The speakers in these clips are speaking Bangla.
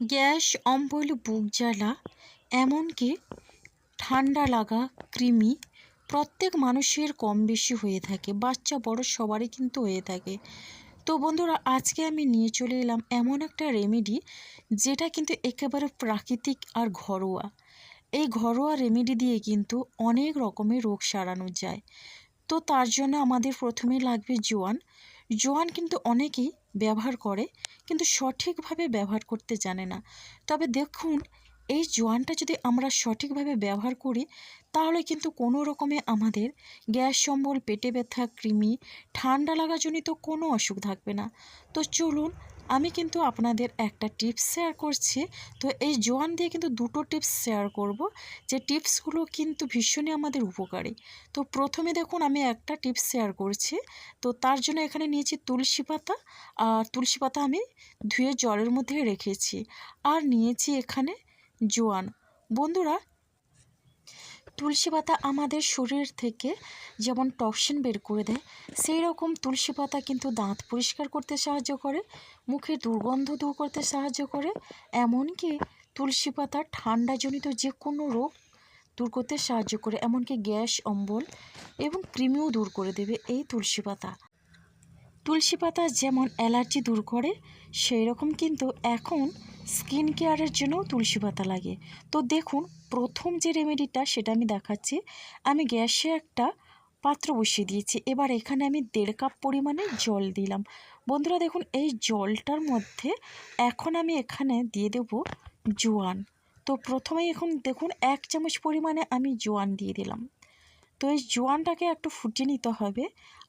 গ্যাস, অম্বল, বুক জ্বালা, এমনকি ঠান্ডা লাগা, কৃমি প্রত্যেক মানুষের কম বেশি হয়ে থাকে। বাচ্চা বড় সবারই কিন্তু হয়ে থাকে। তো বন্ধুরা, আজকে আমি নিয়ে চলে এলাম এমন একটা রেমেডি যেটা কিন্তু একেবারে প্রাকৃতিক আর ঘরোয়া। এই ঘরোয়া রেমেডি দিয়ে কিন্তু অনেক রকমের রোগ সারানো যায়। তো তার জন্য আমাদের প্রথমে লাগবে জোয়ান। জোয়ান কিন্তু অনেকেই ব্যবহার করে, কিন্তু সঠিকভাবে ব্যবহার করতে জানে না। তবে দেখুন, এই জোয়ানটা যদি আমরা সঠিকভাবে ব্যবহার করি, তাহলে কিন্তু কোনো রকমে আমাদের গ্যাস অম্বল, পেটে ব্যথা, কৃমি, ঠান্ডা লাগাজনিত কোনো অসুখ থাকবে না। তো চলুন, আমি কিন্তু আপনাদের একটা টিপস শেয়ার করছি। তো এই জোয়ান দিয়ে কিন্তু দুটো টিপস শেয়ার করব, যে টিপসগুলো কিন্তু ভীষণই আমাদের উপকারী। তো প্রথমে দেখুন, আমি একটা টিপস শেয়ার করছি। তো তার জন্য এখানে নিয়েছি তুলসী পাতা। আর তুলসী পাতা আমি ধুয়ে জলের মধ্যে রেখেছি। আর নিয়েছি এখানে জোয়ান। বন্ধুরা, তুলসী পাতা আমাদের শরীর থেকে যেমন টক্সিন বের করে দেয়, সেই রকম তুলসী পাতা কিন্তু দাঁত পরিষ্কার করতে সাহায্য করে, মুখের দুর্গন্ধ দূর করতে সাহায্য করে, এমনকি তুলসী পাতা ঠান্ডাজনিত যে কোনো রোগ দূর করতে সাহায্য করে, এমনকি গ্যাস, অম্বল এবং কৃমিও দূর করে দেবে এই তুলসী পাতা। তুলসী পাতা যেমন অ্যালার্জি দূর করে, সেই রকম কিন্তু এখন স্কিন কেয়ারের জন্যও তুলসী পাতা লাগে। তো দেখুন, প্রথম যে রেমেডিটা সেটা আমি দেখাচ্ছি। আমি গ্যাসে একটা পাত্র বসিয়ে দিয়েছি। এবার এখানে আমি 1.5 কাপ পরিমাণে জল দিলাম। বন্ধুরা দেখুন, এই জলটার মধ্যে এখন আমি এখানে দিয়ে দেব জোয়ান। তো প্রথমেই এখন দেখুন 1 চামচ পরিমাণে আমি জোয়ান দিয়ে দিলাম। তো এই জোয়ানটাকে একটু ফুটিয়ে নিতে হবে।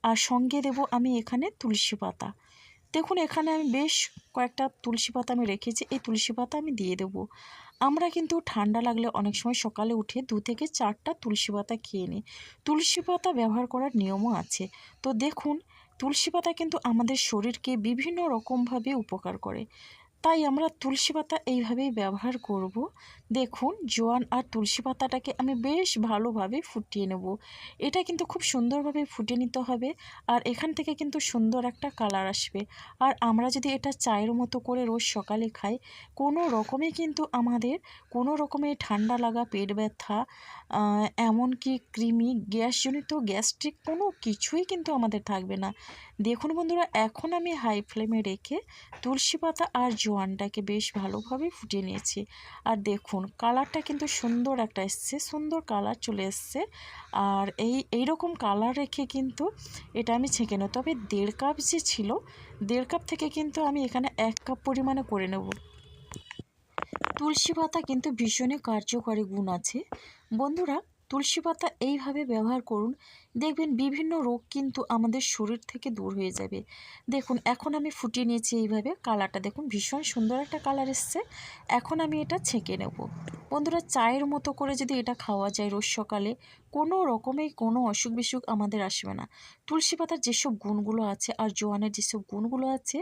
আর সঙ্গে দেব আমি এখানে তুলসী পাতা। দেখুন, এখানে আমি বেশ কয়েকটা তুলসী পাতা আমি রেখেছি। এই তুলসী পাতা আমি দিয়ে দেব। আমরা কিন্তু ঠান্ডা লাগলে অনেক সময় সকালে উঠে 2 থেকে 4টা তুলসী পাতা খেয়ে নিই। তুলসী পাতা ব্যবহার করার নিয়মও আছে। তো দেখুন, তুলসী পাতা কিন্তু আমাদের শরীরকে বিভিন্ন রকমভাবে উপকার করে। তাই আমরা তুলসী পাতা এইভাবেই ব্যবহার করব। দেখুন, জোয়ান আর তুলসী পাতাটাকে আমি বেশ ভালোভাবে ফুটিয়ে নেব। এটা কিন্তু খুব সুন্দরভাবে ফুটিয়ে নিতে হবে। আর এখান থেকে কিন্তু সুন্দর একটা কালার আসবে। আর আমরা যদি এটা চায়ের মতো করে রোজ সকালে খাই, কোনো রকমে কিন্তু আমাদের কোনো রকমের ঠান্ডা লাগা, পেট ব্যথা, এমনকি কৃমি, গ্যাসজনিত গ্যাস্ট্রিক কোনো কিছুই কিন্তু আমাদের থাকবে না। দেখুন বন্ধুরা, এখন আমি হাই ফ্লেমে রেখে তুলসী পাতা আর জোয়ানটাকে বেশ ভালোভাবে ফুটিয়ে নিয়েছি। আর দেখুন, কালারটা কিন্তু সুন্দর একটা এসছে, সুন্দর কালার চলে এসছে। আর এইরকম কালার রেখে কিন্তু এটা আমি ছেঁকে নেব। তবে 1.5 কাপ যে ছিল, 1.5 কাপ থেকে কিন্তু আমি এখানে 1 কাপ পরিমাণে করে নেব। তুলসী পাতা কিন্তু ভীষণই কার্যকরী গুণ আছে। বন্ধুরা, তুলসী পাতা এইভাবে ব্যবহার করুন, দেখবেন বিভিন্ন রোগ কিন্তু আমাদের শরীর থেকে দূর হয়ে যাবে। দেখুন, এখন আমি ফুটিয়ে নিয়েছি এইভাবে। কালারটা দেখুন, ভীষণ সুন্দর একটা কালার এসছে। এখন আমি এটা ছেঁকে নেব। বন্ধুরা, চায়ের মতো করে যদি এটা খাওয়া যায় রোজ সকালে, কোনো রকমেই কোনো অসুখ বিসুখ আমাদের আসবে না। তুলসী পাতার যেসব গুণগুলো আছে আর জোয়ানের যেসব গুণগুলো আছে,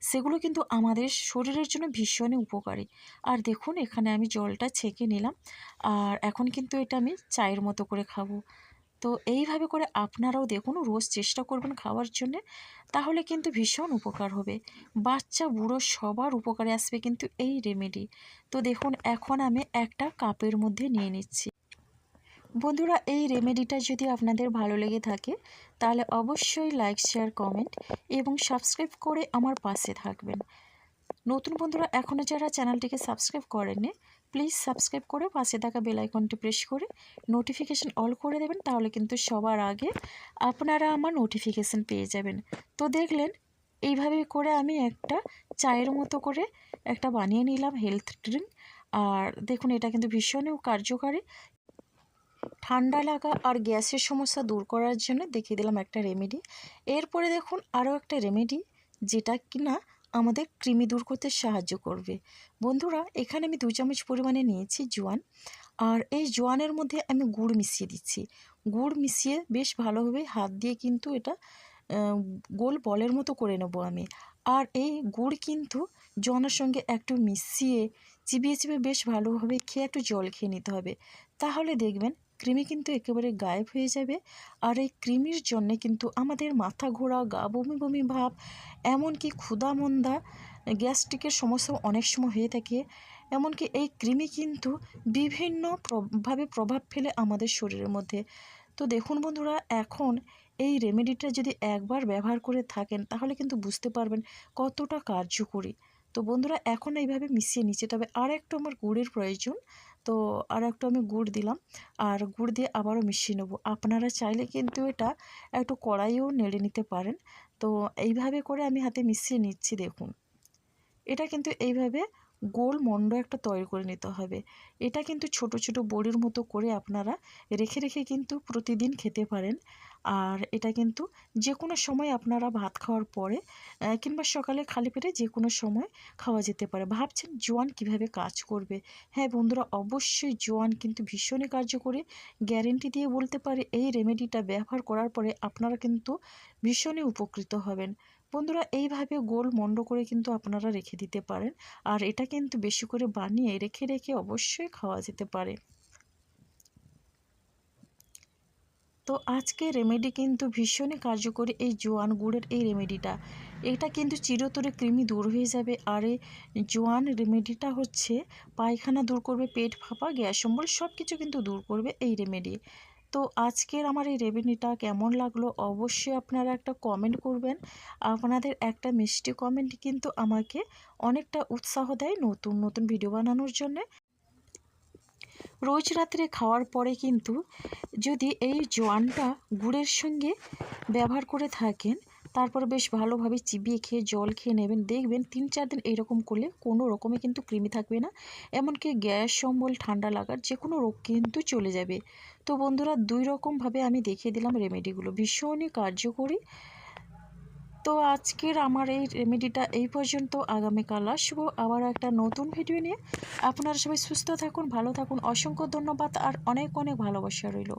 সেগুলো কিন্তু আমাদের শরীরের জন্য ভীষণই উপকারী। আর দেখুন, এখানে আমি জলটা ছেঁকে নিলাম। আর এখন কিন্তু এটা আমি চায়ের মতো করে খাবো। তো এইভাবে করে আপনারাও দেখুন, রোজ চেষ্টা করবেন খাওয়ার জন্যে, তাহলে কিন্তু ভীষণ উপকার হবে। বাচ্চা বুড়ো সবার উপকারে আসবে কিন্তু এই রেমেডি। তো দেখুন, এখন আমি একটা কাপের মধ্যে নিয়ে নিচ্ছি। বন্ধুরা, এই রেমেডিটা যদি আপনাদের ভালো লেগে থাকে, তাহলে অবশ্যই লাইক, শেয়ার, কমেন্ট এবং সাবস্ক্রাইব করে আমার পাশে থাকবেন। নতুন বন্ধুরা এখনও যারা চ্যানেলটিকে সাবস্ক্রাইব করেননি, প্লিজ সাবস্ক্রাইব করে পাশে থাকা বেল আইকনটি প্রেস করে নোটিফিকেশান অল করে দেবেন। তাহলে কিন্তু সবার আগে আপনারা আমার নোটিফিকেশান পেয়ে যাবেন। তো দেখলেন, এইভাবে করে আমি একটা চায়ের মতো করে একটা বানিয়ে নিলাম হেলথ ড্রিঙ্ক। আর দেখুন, এটা কিন্তু ভীষণই কার্যকারী। ঠান্ডা লাগা আর গ্যাসের সমস্যা দূর করার জন্য দেখিয়ে দিলাম একটা রেমেডি। এরপরে দেখুন আরও একটা রেমেডি, যেটা কিনা আমাদের কৃমি দূর করতে সাহায্য করবে। বন্ধুরা, এখানে আমি 2 চামচ পরিমাণে নিয়েছি জোয়ান। আর এই জোয়ানের মধ্যে আমি গুড় মিশিয়ে দিচ্ছি। গুড় মিশিয়ে বেশ ভালোভাবে হাত দিয়ে কিন্তু এটা গোল বলের মতো করে নেব আমি। আর এই গুড় কিন্তু জোয়ানের সঙ্গে একটু মিশিয়ে চিবিয়ে চিবিয়ে বেশ ভালোভাবে খেয়ে একটু জল খেয়ে নিতে হবে। তাহলে দেখবেন কৃমি কিন্তু একেবারে গায়েব হয়ে যাবে। আর এই কৃমির জন্যে কিন্তু আমাদের মাথা ঘোরা, গা বমি বমি ভাব, এমনকি ক্ষুধা মন্দা, গ্যাস্ট্রিকের সমস্যা অনেক সময় হয়ে থাকে। এমনকি এই কৃমি কিন্তু বিভিন্ন ভাবে প্রভাব ফেলে আমাদের শরীরের মধ্যে। তো দেখুন বন্ধুরা, এখন এই রেমেডিটা যদি একবার ব্যবহার করে থাকেন তাহলে কিন্তু বুঝতে পারবেন কতটা কার্যকরী। তো বন্ধুরা, এখন এইভাবে মিশিয়ে নিচ্ছি। তবে আর একটু আমার গুড়ের প্রয়োজন, তো আর একটু আমি গুড় দিলাম, আর গুড় দিয়ে আবারও মিশিয়ে নেব। আপনারা চাইলে কিন্তু এটা একটু কড়াইও নেড়ে নিতে পারেন। তো এইভাবে করে আমি হাতে মিশিয়ে নিচ্ছি। দেখুন, এটা কিন্তু এইভাবে গোল মণ্ড একটা তৈরি করে নিতে হবে। এটা কিন্তু ছোট ছোট বড়ির মতো করে আপনারা রেখে রেখে কিন্তু প্রতিদিন খেতে পারেন। আর এটা কিন্তু যে কোনো সময় আপনারা ভাত খাওয়ার পরে কিংবা সকালে খালি পেটে যে কোনো সময় খাওয়া যেতে পারে। ভাবছেন জোয়ান কিভাবে কাজ করবে? হ্যাঁ বন্ধুরা, অবশ্যই জোয়ান কিন্তু ভীষণই কার্যকরী। গ্যারেন্টি দিয়ে বলতে পারি, এই রেমেডিটা ব্যবহার করার পরে আপনারা কিন্তু ভীষণই উপকৃত হবেন। বন্ধুরা, এইভাবে গোল মণ্ড করে কিন্তু আপনারা রেখে দিতে পারেন। আর এটা কিন্তু বেশি করে বানিয়ে রেখে রেখে অবশ্যই খাওয়া যেতে পারে। তো আজকে রেমেডি কিন্তু ভীষণই কার্যকরী, এই জোয়ান গুড়ের এই রেমেডিটা। এটা কিন্তু চিরতরে কৃমি দূর হয়ে যাবে। আর এই জোয়ান রেমেডিটা হচ্ছে পায়খানা দূর করবে, পেট ফাঁপা, গ্যাস অম্বল সব কিছু কিন্তু দূর করবে এই রেমেডি। তো আজকের আমার এই রেমেডিটা কেমন লাগলো অবশ্যই আপনারা একটা কমেন্ট করবেন। আপনাদের একটা মিষ্টি কমেন্ট কিন্তু আমাকে অনেকটা উৎসাহ দেয় নতুন নতুন ভিডিও বানানোর জন্যে। রোজ রাত্রে খাওয়ার পরে কিন্তু যদি এই জোয়ানটা গুড়ের সঙ্গে ব্যবহার করে থাকেন, তারপর বেশ ভালোভাবে চিবিয়ে খেয়ে জল খেয়ে নেবেন, দেখবেন ৩-৪ দিন এইরকম করলে কোনো রকমে কিন্তু কৃমি থাকবে না। এমনকি গ্যাস অম্বল, ঠান্ডা লাগার যে কোনো রোগ কিন্তু চলে যাবে। তো বন্ধুরা, 2 রকমভাবে আমি দেখিয়ে দিলাম রেমেডিগুলো, ভীষণই কার্যকরী। তো আজকের আমার এই রেমেডিটা এই পর্যন্ত। আগামীকাল আসবো আবার একটা নতুন ভিডিও নিয়ে। আপনারা সবাই সুস্থ থাকুন, ভালো থাকুন। অসংখ্য ধন্যবাদ আর অনেক অনেক ভালোবাসা রইল।